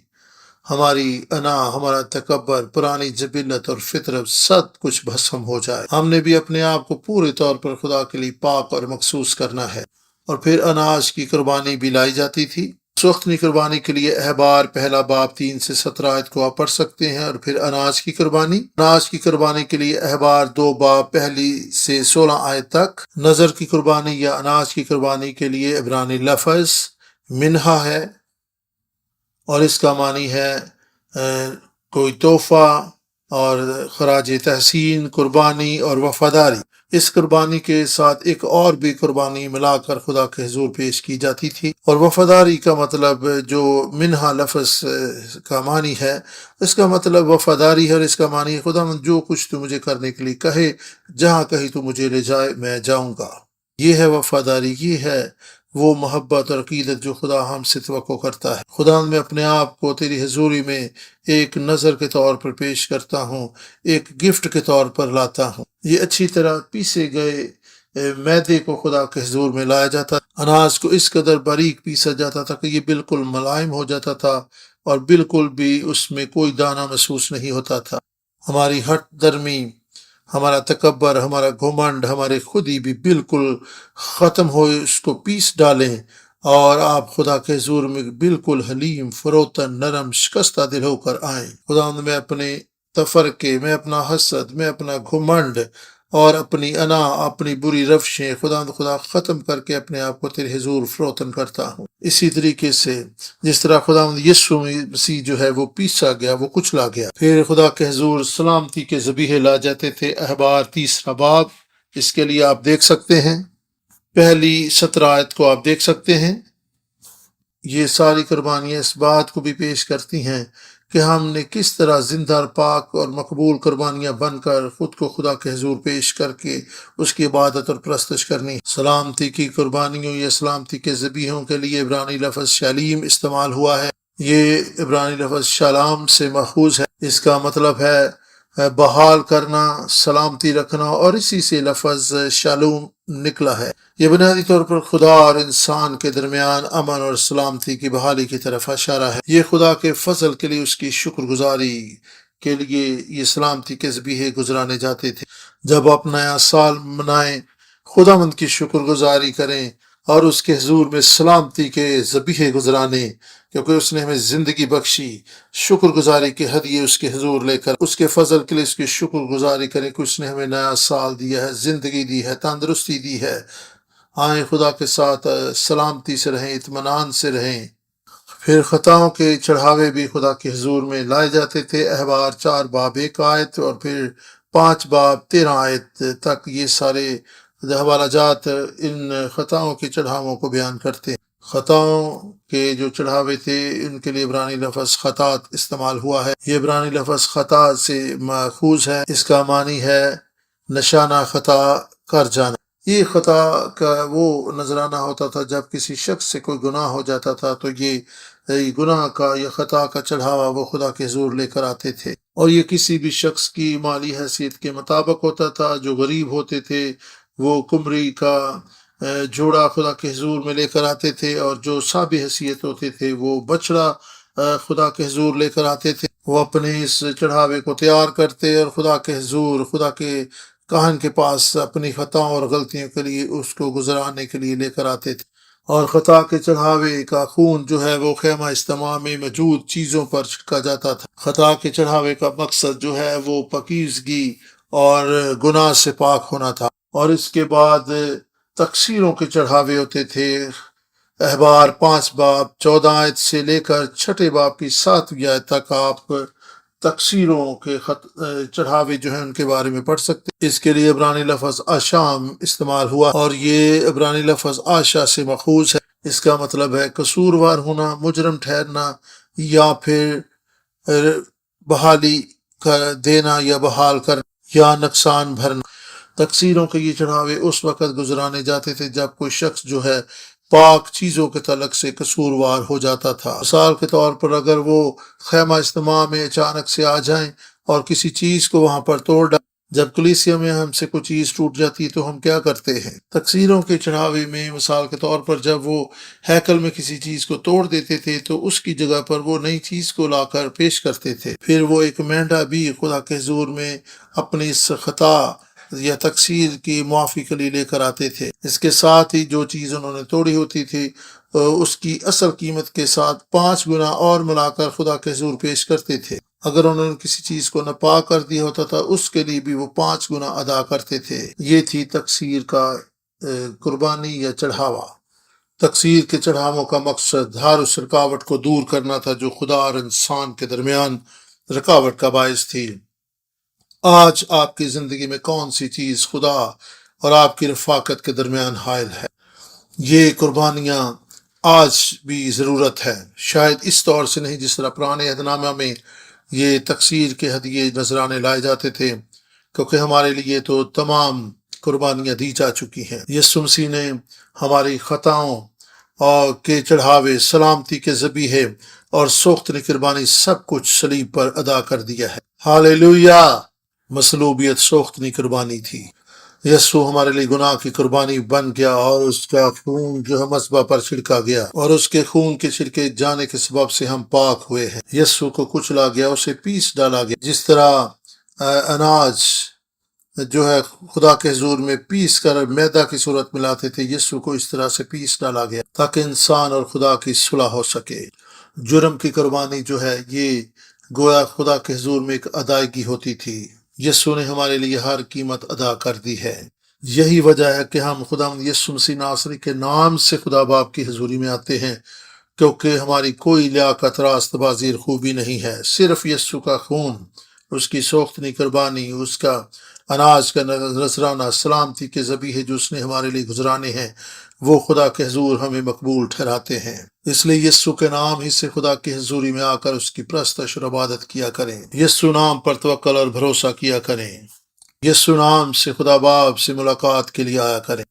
ہماری انا، ہمارا تکبر، پرانی جبلت اور فطرت سب کچھ بھسم ہو جائے۔ ہم نے بھی اپنے آپ کو پورے طور پر خدا کے لیے پاک اور مخصوص کرنا ہے۔ اور پھر اناج کی قربانی بھی لائی جاتی تھی۔ سوختنی قربانی کے لیے احبار پہلا باب 3 سے 17 آیت کو آپ پڑھ سکتے ہیں۔ اور پھر اناج کی قربانی کے لیے احبار 2 باب پہلی سے 16 آیت تک۔ نظر کی قربانی یا اناج کی قربانی کے لیے عبرانی لفظ منہا ہے، اور اس کا معنی ہے کوئی تحفہ اور خراج تحسین، قربانی اور وفاداری۔ اس قربانی کے ساتھ ایک اور بھی قربانی ملا کر خدا کے حضور پیش کی جاتی تھی، اور وفاداری کا مطلب جو منہا لفظ کا معنی ہے، اس کا مطلب وفاداری ہے، اور اس کا معنی ہے خدا من جو کچھ تو مجھے کرنے کے لیے کہے، جہاں کہیں تو مجھے لے جائے میں جاؤں گا۔ یہ ہے وفاداری، یہ ہے وہ محبت اور عقیدت جو خدا ہم سے توقع کرتا ہے۔ خدا میں اپنے آپ کو تیری حضوری میں ایک نظر کے طور پر پیش کرتا ہوں، ایک گفٹ کے طور پر لاتا ہوں۔ یہ اچھی طرح پیسے گئے میدے کو خدا کے حضور میں لایا جاتا، اناج کو اس قدر باریک پیسا جاتا تھا کہ یہ بالکل ملائم ہو جاتا تھا، اور بالکل بھی اس میں کوئی دانہ محسوس نہیں ہوتا تھا۔ ہماری ہٹ درمی، ہمارا تکبر، ہمارا گھمنڈ، ہمارے خودی بھی بالکل ختم ہو، اس کو پیس ڈالیں، اور آپ خدا کے حضور میں بالکل حلیم، فروتن، نرم، شکستہ دل ہو کر آئیں۔ خدا میں اپنے تفرقے، میں اپنا حسد، میں اپنا گھمنڈ اور اپنی انا، اپنی بری روشیں خدا ختم کر کے اپنے آپ کو تیرے حضور فروتن کرتا ہوں۔ اسی طریقے سے جس طرح خدا یسوع مسیح جو ہے وہ پیسا گیا، وہ کچلا گیا، پھر خدا کے حضور سلامتی کے ذبیحے لا جاتے تھے۔ احبار 3 باب، اس کے لیے آپ دیکھ سکتے ہیں، پہلی 17 آیت کو آپ دیکھ سکتے ہیں۔ یہ ساری قربانیاں اس بات کو بھی پیش کرتی ہیں کہ ہم نے کس طرح زندہ اور پاک اور مقبول قربانیاں بن کر خود کو خدا کے حضور پیش کر کے اس کی عبادت اور پرستش کرنی۔ سلامتی کی قربانیوں یا سلامتی کے ذبیحوں کے لیے عبرانی لفظ شالیم استعمال ہوا ہے۔ یہ عبرانی لفظ شالام سے ماخوذ ہے، اس کا مطلب ہے بحال کرنا، سلامتی رکھنا، اور اسی سے لفظ شالوم نکلا ہے۔ یہ بنیادی طور پر خدا اور انسان کے درمیان امن اور سلامتی کی بحالی کی طرف اشارہ ہے۔ یہ خدا کے فضل کے لیے، اس کی شکر گزاری کے لیے یہ سلامتی کے ذبیحے گزرانے جاتے تھے۔ جب آپ نیا سال منائیں، خدا مند کی شکر گزاری کریں اور اس کے حضور میں سلامتی کے ذبیحے گزرانے، کیونکہ اس نے ہمیں زندگی بخشی۔ شکر گزاری کے ہدیے اس کے حضور لے کر اس کے فضل کے لیے اس کی شکر گزاری کریں کہ اس نے ہمیں نیا سال دیا ہے، زندگی دی ہے، تندرستی دی ہے۔ آئیں خدا کے ساتھ سلامتی سے رہیں، اطمینان سے رہیں۔ پھر خطاؤں کے چڑھاوے بھی خدا کے حضور میں لائے جاتے تھے۔ احبار 4 باب 1 آیت اور پھر 5 باب 13 آیت تک یہ سارے حوالہ جات ان خطاؤں کے چڑھاووں کو بیان کرتے ہیں۔ خطاؤں کے جو چڑھاوے تھے ان کے لیے عبرانی لفظ خطات استعمال ہوا ہے۔ یہ عبرانی لفظ خطا سے ماخوذ ہے، اس کا معنی ہے نشانہ خطا کر جانا۔ یہ خطا کا وہ نذرانہ ہوتا تھا جب کسی شخص سے کوئی گناہ ہو جاتا تھا تو یہ گناہ کا یا خطا کا چڑھاوا وہ خدا کے حضور لے کر آتے تھے، اور یہ کسی بھی شخص کی مالی حیثیت کے مطابق ہوتا تھا۔ جو غریب ہوتے تھے وہ کمری کا جوڑا خدا کے حضور میں لے کر آتے تھے، اور جو صابی حیثیت ہوتے تھے وہ بچڑا خدا کے حضور لے کر آتے تھے۔ وہ اپنے اس چڑھاوے کو تیار کرتے اور خدا کے حضور، خدا کے کاہن کے پاس اپنی خطاؤں اور غلطیوں کے لیے اس کو گزرانے کے لیے لے کر آتے تھے۔ اور خطا کے چڑھاوے کا خون جو ہے وہ خیمہ اجتماع میں موجود چیزوں پر چھڑکا جاتا تھا۔ خطا کے چڑھاوے کا مقصد جو ہے وہ پاکیزگی اور گناہ سے پاک ہونا تھا۔ اور اس کے بعد تقصیروں کے چڑھاوے ہوتے تھے۔ احبار 5 باب 14 آیت سے لے کر 6 باب کی 7ویں آیت تک آپ تقصیروں کے چڑھاوے جو ہیں ان کے بارے میں پڑھ سکتے ہیں۔ اس کے لیے عبرانی لفظ آشام استعمال ہوا، اور یہ عبرانی لفظ آشا سے ماخوذ ہے۔ اس کا مطلب ہے قصوروار ہونا، مجرم ٹھہرنا، یا پھر بحالی کر دینا یا بحال کرنا یا نقصان بھرنا۔ تقصیروں کے یہ چڑھاوے اس وقت گزرانے جاتے تھے جب کوئی شخص جو ہے پاک چیزوں کے تعلق سے قصوروار ہو جاتا تھا۔ مثال کے طور پر اگر وہ خیمہ اجتماع میں اچانک سے آ جائیں اور کسی چیز کو وہاں پر توڑ ڈالیں جب کلیسیا میں ہم سے کوئی چیز ٹوٹ جاتی تو ہم کیا کرتے ہیں؟ تقصیروں کے چڑھاوے میں مثال کے طور پر جب وہ ہیکل میں کسی چیز کو توڑ دیتے تھے تو اس کی جگہ پر وہ نئی چیز کو لا کر پیش کرتے تھے۔ پھر وہ ایک مینڈا بھی خدا کے حضور میں اپنی اس خطا یا تقصیر کی معافی کے لیے لے کر آتے تھے۔ اس کے ساتھ ہی جو چیز انہوں نے توڑی ہوتی تھی اس کی اصل قیمت کے ساتھ 5 گنا اور ملا کر خدا کے حضور پیش کرتے تھے۔ اگر انہوں نے کسی چیز کو ناپاک کر دیا ہوتا تھا اس کے لیے بھی وہ 5 گنا ادا کرتے تھے۔ یہ تھی تقصیر کا قربانی یا چڑھاوا۔ تقصیر کے چڑھاووں کا مقصد ہر اس رکاوٹ کو دور کرنا تھا جو خدا اور انسان کے درمیان رکاوٹ کا باعث تھی۔ آج آپ کی زندگی میں کون سی چیز خدا اور آپ کی رفاقت کے درمیان حائل ہے؟ یہ قربانیاں آج بھی ضرورت ہے، شاید اس طور سے نہیں جس طرح پرانے عہد نامہ میں یہ تقصیر کے ہدیے نذرانے لائے جاتے تھے، کیونکہ ہمارے لیے تو تمام قربانیاں دی جا چکی ہیں۔ یسوع مسیح نے ہماری خطاؤں اور کے چڑھاوے، سلامتی کے ذبیحے اور سوختنی قربانی سب کچھ صلیب پر ادا کر دیا ہے۔ ہاللویا! مصلوبیت سوختنی قربانی تھی۔ یسوع ہمارے لیے گناہ کی قربانی بن گیا اور اس کا خون جو ہے مذبح پر چھڑکا گیا، اور اس کے خون کے چھڑکے جانے کے سبب سے ہم پاک ہوئے ہیں۔ یسوع کو کچلا گیا، اسے پیس ڈالا گیا، جس طرح اناج جو ہے خدا کے حضور میں پیس کر میدا کی صورت میں لاتے تھے، یسوع کو اس طرح سے پیس ڈالا گیا تاکہ انسان اور خدا کی صلح ہو سکے۔ جرم کی قربانی جو ہے یہ گویا خدا کے حضور میں ایک ادائیگی ہوتی تھی۔ یسوع نے ہمارے لیے ہر قیمت ادا کر دی ہے۔ یہی وجہ ہے کہ ہم خداوند یسوع مسیح ناصری کے نام سے خدا باپ کی حضوری میں آتے ہیں، کیونکہ ہماری کوئی لیاقت، راست بازی اور خوبی نہیں ہے، صرف یسوع کا خون، اس کی سوختنی قربانی، اس کا اناج کا نذرانہ، سلامتی کے ذبیحے جو اس نے ہمارے لیے گزرانے ہیں، وہ خدا کے حضور ہمیں مقبول ٹھہراتے ہیں۔ اس لیے یسوع کے نام ہی سے خدا کی حضوری میں آ کر اس کی پرستش اور عبادت کیا کریں۔ یسوع نام پر توکل اور بھروسہ کیا کریں۔ یسوع نام سے خدا باپ سے ملاقات کے لیے آیا کریں۔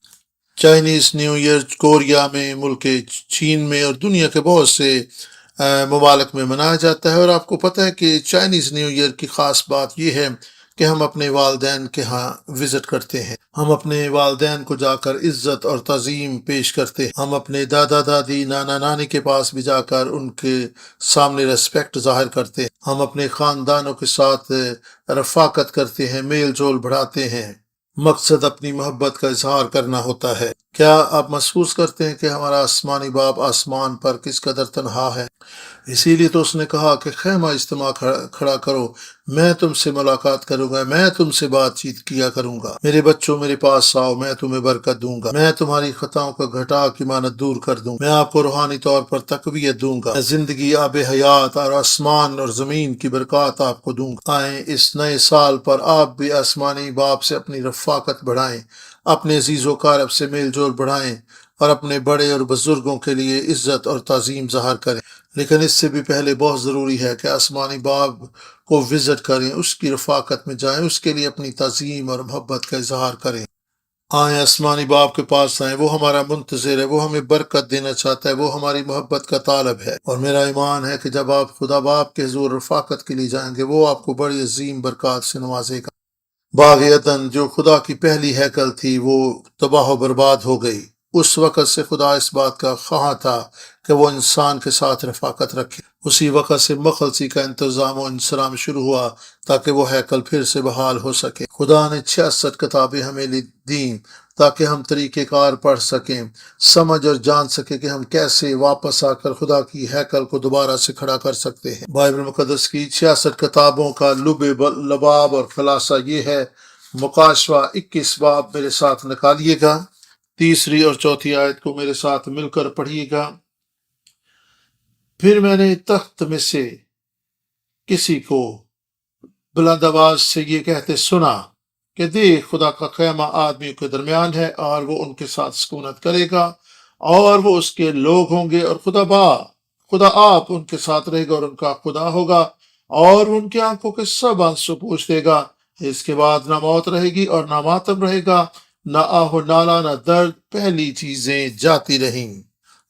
چائنیز نیو ایئر کوریا میں، ملک چین میں اور دنیا کے بہت سے ممالک میں منایا جاتا ہے، اور آپ کو پتہ ہے کہ چائنیز نیو ایئر کی خاص بات یہ ہے کہ ہم اپنے والدین کے ہاں وزٹ کرتے ہیں۔ ہم اپنے والدین کو جا کر عزت اور تعظیم پیش کرتے ہیں۔ ہم اپنے دادا دادی، نانا نانی کے پاس بھی جا کر ان کے سامنے ریسپیکٹ ظاہر کرتے ہیں۔ ہم اپنے خاندانوں کے ساتھ رفاقت کرتے ہیں، میل جول بڑھاتے ہیں۔ مقصد اپنی محبت کا اظہار کرنا ہوتا ہے۔ کیا آپ محسوس کرتے ہیں کہ ہمارا آسمانی باپ آسمان پر کس قدر تنہا ہے؟ اسی لیے تو اس نے کہا کہ خیمہ اجتماع کھڑا کرو، میں تم سے ملاقات کروں گا، میں تم سے بات چیت کیا کروں گا۔ میرے بچوں میرے پاس آؤ، میں تمہیں برکت دوں گا، میں تمہاری خطاؤں کا گھٹا کی مانت دور کر دوں گا، میں آپ کو روحانی طور پر تقویت دوں گا، میں زندگی، آب حیات اور آسمان اور زمین کی برکات آپ کو دوں گا۔ آئیں اس نئے سال پر آپ بھی آسمانی باپ سے اپنی رفاقت بڑھائیں، اپنے عزیز و اقارب سے میل جول بڑھائیں اور اپنے بڑے اور بزرگوں کے لیے عزت اور تعظیم ظاہر کریں۔ لیکن اس سے بھی پہلے بہت ضروری ہے کہ آسمانی باپ کو وزٹ کریں، اس کی رفاقت میں جائیں، اس کے لیے اپنی تعظیم اور محبت کا اظہار کریں۔ آئیں آسمانی باپ کے پاس آئیں، وہ ہمارا منتظر ہے، وہ ہمیں برکت دینا چاہتا ہے، وہ ہماری محبت کا طالب ہے۔ اور میرا ایمان ہے کہ جب آپ خدا باپ کے حضور رفاقت کے لیے جائیں گے، وہ آپ کو بڑی عظیم برکات سے نوازے گا۔ باغ عدن جو خدا کی پہلی ہیکل تھی وہ تباہ و برباد ہو گئی۔ اس وقت سے خدا اس بات کا خواہاں تھا کہ وہ انسان کے ساتھ رفاقت رکھے۔ اسی وقت سے مخلصی کا انتظام و انصرام شروع ہوا تاکہ وہ ہیکل پھر سے بحال ہو سکے۔ خدا نے 66 کتابیں ہمیں دیں تاکہ ہم طریقہ کار پڑھ سکیں، سمجھ اور جان سکیں کہ ہم کیسے واپس آ کر خدا کی ہیکل کو دوبارہ سے کھڑا کر سکتے ہیں۔ بائبل مقدس کی 66 کتابوں کا لباب اور خلاصہ یہ ہے۔ مکاشفہ 21 باب میرے ساتھ نکالیے گا، 3 اور 4 آیت کو میرے ساتھ مل کر پڑھیے گا۔ پھر میں نے تخت میں سے کسی کو بلند آواز سے یہ کہتے سنا کہ دیکھ، خدا کا خیمہ آدمیوں کے درمیان ہے اور وہ ان کے ساتھ سکونت کرے گا، اور وہ اس کے لوگ ہوں گے، اور خدا آپ ان کے ساتھ رہے گا اور ان کا خدا ہوگا، اور ان کی آنکھوں کے سب آنسو پوچھ دے گا۔ اس کے بعد نہ موت رہے گی اور نہ ماتم رہے گا، نہ آہ و نالہ، نہ درد، پہلی چیزیں جاتی رہیں۔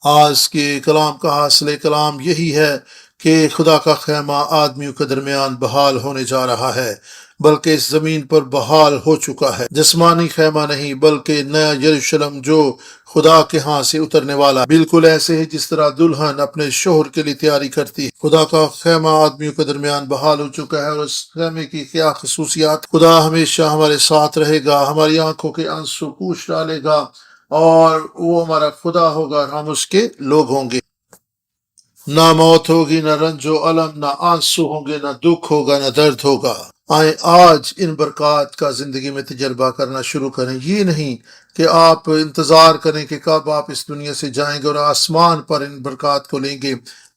آج کے کلام کا حاصل کلام یہی ہے کہ خدا کا خیمہ آدمیوں کے درمیان بحال ہونے جا رہا ہے، بلکہ اس زمین پر بحال ہو چکا ہے، جسمانی خیمہ نہیں بلکہ نیا یروشلم جو خدا کے ہاں سے اترنے والا، بالکل ایسے ہی جس طرح دلہن اپنے شوہر کے لیے تیاری کرتی ہے۔ خدا کا خیمہ آدمیوں کے درمیان بحال ہو چکا ہے، اور اس خیمے کی کیا خصوصیات؟ خدا ہمیشہ ہمارے ساتھ رہے گا، ہماری آنکھوں کے آنسو پوچھ ڈالے گا، اور وہ ہمارا خدا ہوگا اور ہم اس کے لوگ ہوں گے۔ نہ موت ہوگی، نہ رنج و الم، نہ آنسو ہوں گے، نہ دکھ ہوگا، نہ درد ہوگا۔ آئیں آج ان برکات کا زندگی میں تجربہ کرنا شروع کریں۔ یہ نہیں کہ آپ انتظار کریں کہ کب آپ اس دنیا سے جائیں گے اور آسمان پر ان برکات کو لیں گے۔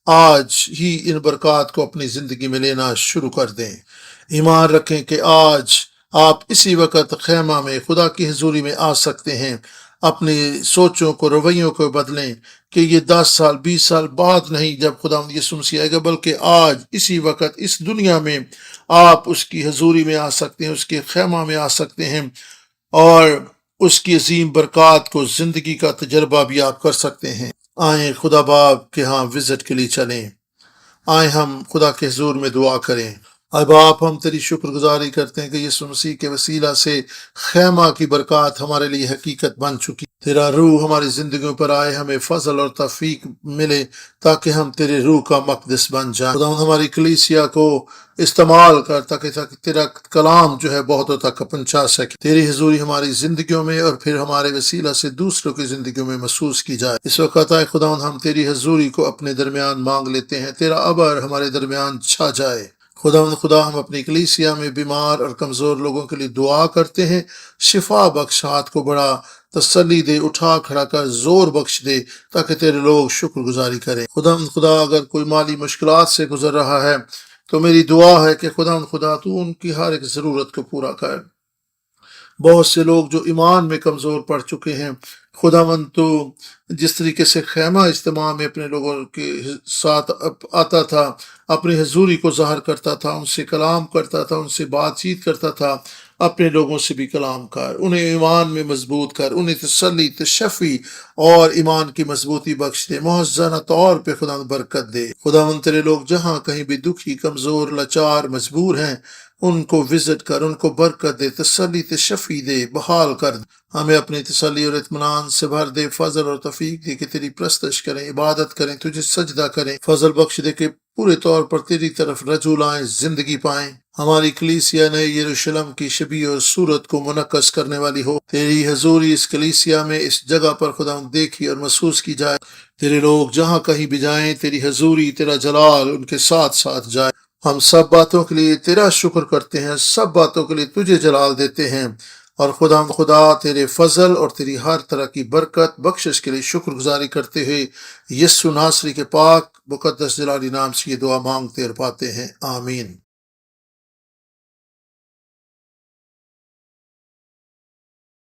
آج ہی ان برکات کو اپنی زندگی میں لینا شروع کر دیں۔ ایمان رکھیں کہ آج آپ اسی وقت خیمہ میں خدا کی حضوری میں آ سکتے ہیں۔ اپنی سوچوں کو، رویوں کو بدلیں کہ یہ 10 سال 20 سال بعد نہیں جب خدا یسوع مسیح آئے گا، بلکہ آج اسی وقت اس دنیا میں آپ اس کی حضوری میں آ سکتے ہیں، اس کے خیمہ میں آ سکتے ہیں، اور اس کی عظیم برکات کو، زندگی کا تجربہ بھی آپ کر سکتے ہیں۔ آئیں خدا باپ کے ہاں وزٹ کے لیے چلیں۔ آئیں ہم خدا کے حضور میں دعا کریں۔ اے باپ، ہم تیری شکر گزاری کرتے ہیں کہ یسوع مسیح کے وسیلہ سے خیمہ کی برکات ہمارے لیے حقیقت بن چکی۔ تیرا روح ہماری زندگیوں پر آئے، ہمیں فضل اور توفیق ملے تاکہ ہم تیرے روح کا مقدس بن جائیں۔ خدا ہماری کلیسیا کو استعمال کر تاکہ تیرا کلام جو ہے بہتوں تک پہنچا سکے۔ تیری حضوری ہماری زندگیوں میں اور پھر ہمارے وسیلہ سے دوسروں کی زندگیوں میں محسوس کی جائے۔ اس وقت آئے خدا ہم تیری حضوری کو اپنے درمیان مانگ لیتے ہیں، تیرا ابر ہمارے درمیان چھا جائے۔ خدا ہم اپنی کلیسیا میں بیمار اور کمزور لوگوں کے لیے دعا کرتے ہیں۔ شفا بخش، ہاتھ کو بڑا تسلی دے، اٹھا کھڑا کر، زور بخش دے تاکہ تیرے لوگ شکر گزاری کریں۔ خدا اگر کوئی مالی مشکلات سے گزر رہا ہے تو میری دعا ہے کہ خدا تو ان کی ہر ایک ضرورت کو پورا کر۔ بہت سے لوگ جو ایمان میں کمزور پڑ چکے ہیں، خداوند تو جس طریقے سے خیمہ اجتماع میں اپنے لوگوں کے ساتھ آتا تھا، اپنی حضوری کو ظاہر کرتا تھا، ان سے کلام کرتا تھا، ان سے بات چیت کرتا تھا، اپنے لوگوں سے بھی کلام کر، انہیں ایمان میں مضبوط کر، انہیں تسلی، تشفی اور ایمان کی مضبوطی بخش دے، محزنہ طور پہ خداوند برکت دے۔ خداوند تیرے لوگ جہاں کہیں بھی دکھی، کمزور، لاچار، مجبور ہیں، ان کو وزٹ کر، ان کو برکت دے، تسلی، تشفی دے، بحال کر دے۔ ہمیں اپنی تسلی اور اطمینان سے بھر دے، فضل اور توفیق دے کہ تیری پرستش کریں، عبادت کریں، تجھے سجدہ کریں۔ فضل بخش دے کہ پورے طور پر تیری طرف رجوع لائیں، زندگی پائیں۔ ہماری کلیسیا نئے یروشلم کی شبیہ اور صورت کو منعکس کرنے والی ہو۔ تیری حضوری اس کلیسیا میں، اس جگہ پر خدا دیکھی اور محسوس کی جائے۔ تیرے لوگ جہاں کہیں بھی جائیں، تیری حضوری، تیرا جلال ان کے ساتھ ساتھ جائے۔ ہم سب باتوں کے لیے تیرا شکر کرتے ہیں، سب باتوں کے لیے تجھے جلال دیتے ہیں، اور خدا تیرے فضل اور تیری ہر طرح کی برکت بخشش کے لیے شکر گزاری کرتے ہوئے یسوع ناصری کے پاک مقدس جلالی نام سے یہ دعا مانگتے اور پاتے ہیں، آمین۔